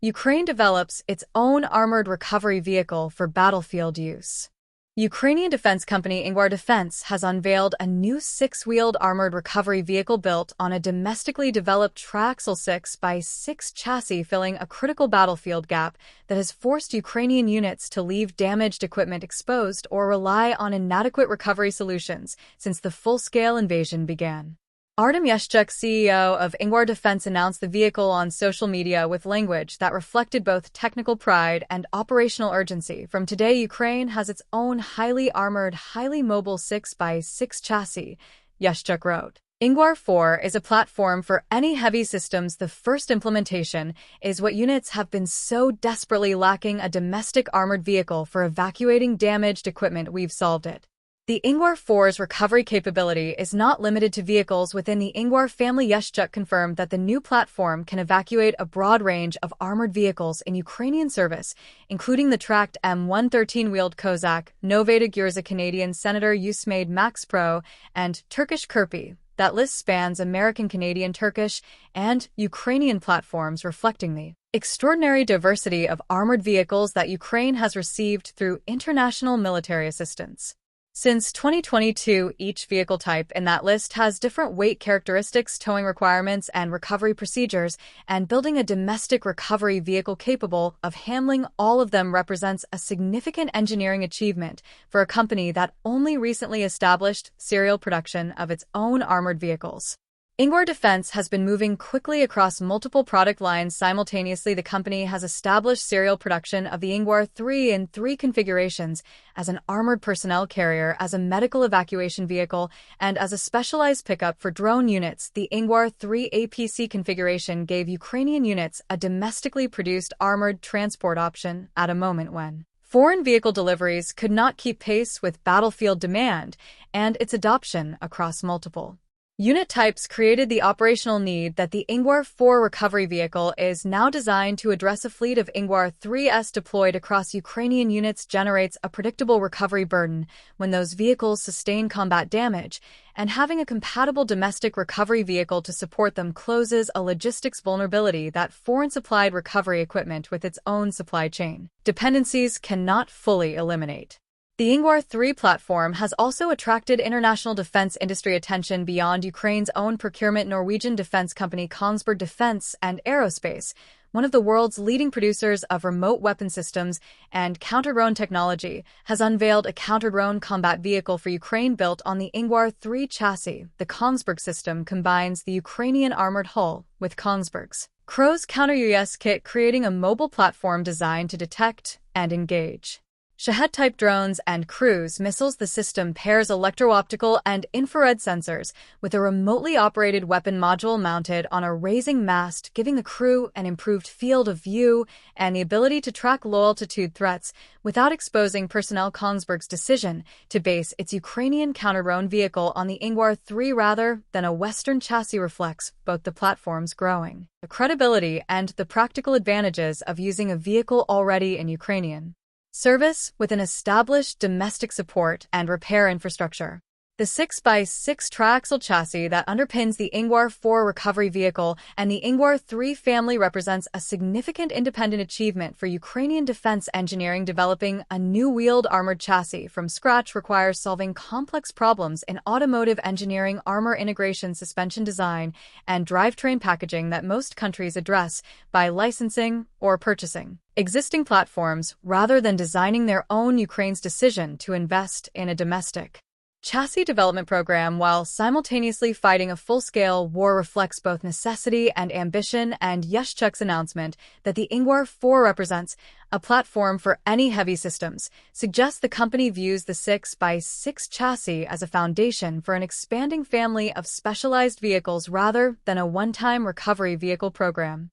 Ukraine develops its own armored recovery vehicle for battlefield use. Ukrainian defense company Inguar Defense has unveiled a new six-wheeled armored recovery vehicle built on a domestically developed triaxle 6x6 chassis, filling a critical battlefield gap that has forced Ukrainian units to leave damaged equipment exposed or rely on inadequate recovery solutions since the full-scale invasion began. Artem, Yushchuk, CEO of Inguar Defense, announced the vehicle on social media with language that reflected both technical pride and operational urgency. From today, Ukraine has its own highly armored, highly mobile 6x6 chassis, Yushchuk wrote. Inguar 4 is a platform for any heavy systems. The first implementation is what units have been so desperately lacking: a domestic armored vehicle for evacuating damaged equipment. We've solved it. The Inguar 4's recovery capability is not limited to vehicles within the Inguar family. Yushchuk confirmed that the new platform can evacuate a broad range of armored vehicles in Ukrainian service, including the tracked M113-wheeled Kozak, novated Gurza, Canadian Senator Yushchuk Max Pro, and Turkish Kirpi. That list spans American, Canadian, Turkish, and Ukrainian platforms, reflecting the extraordinary diversity of armored vehicles that Ukraine has received through international military assistance. Since 2022, each vehicle type in that list has different weight characteristics, towing requirements, and recovery procedures, and building a domestic recovery vehicle capable of handling all of them represents a significant engineering achievement for a company that only recently established serial production of its own armored vehicles. Inguar Defense has been moving quickly across multiple product lines simultaneously. The company has established serial production of the Inguar 3 in 3 configurations: as an armored personnel carrier, as a medical evacuation vehicle, and as a specialized pickup for drone units. The Inguar 3 APC configuration gave Ukrainian units a domestically produced armored transport option at a moment when foreign vehicle deliveries could not keep pace with battlefield demand, and its adoption across multiple unit types created the operational need that the Inguar 4 recovery vehicle is now designed to address. A fleet of Inguar 3s deployed across Ukrainian units generates a predictable recovery burden when those vehicles sustain combat damage, and having a compatible domestic recovery vehicle to support them closes a logistics vulnerability that foreign-supplied recovery equipment with its own supply chain dependencies cannot fully eliminate. The Inguar 3 platform has also attracted international defense industry attention beyond Ukraine's own procurement. Norwegian defense company Kongsberg Defence and Aerospace, one of the world's leading producers of remote weapon systems and counter-drone technology, has unveiled a counter-drone combat vehicle for Ukraine built on the Inguar 3 chassis. The Kongsberg system combines the Ukrainian armored hull with Kongsberg's Crow's counter-UAS kit, creating a mobile platform designed to detect and engage Shahed-type drones and cruise missiles. The system pairs electro-optical and infrared sensors with a remotely operated weapon module mounted on a raising mast, giving the crew an improved field of view and the ability to track low-altitude threats without exposing personnel. Kongsberg's decision to base its Ukrainian counter-drone vehicle on the Inguar 3 rather than a Western chassis reflects both the platform's growing credibility and the practical advantages of using a vehicle already in Ukrainian service with an established domestic support and repair infrastructure. The 6x6 triaxle chassis that underpins the Inguar 4 recovery vehicle and the Inguar 3 family represents a significant independent achievement for Ukrainian defense engineering. Developing a new wheeled armored chassis from scratch requires solving complex problems in automotive engineering, armor integration, suspension design, and drivetrain packaging that most countries address by licensing or purchasing existing platforms rather than designing their own. Ukraine's decision to invest in a domestic chassis development program while simultaneously fighting a full-scale war reflects both necessity and ambition, and Yushchuk's announcement that the Inguar 4 represents a platform for any heavy systems suggests the company views the 6x6 chassis as a foundation for an expanding family of specialized vehicles rather than a one-time recovery vehicle program.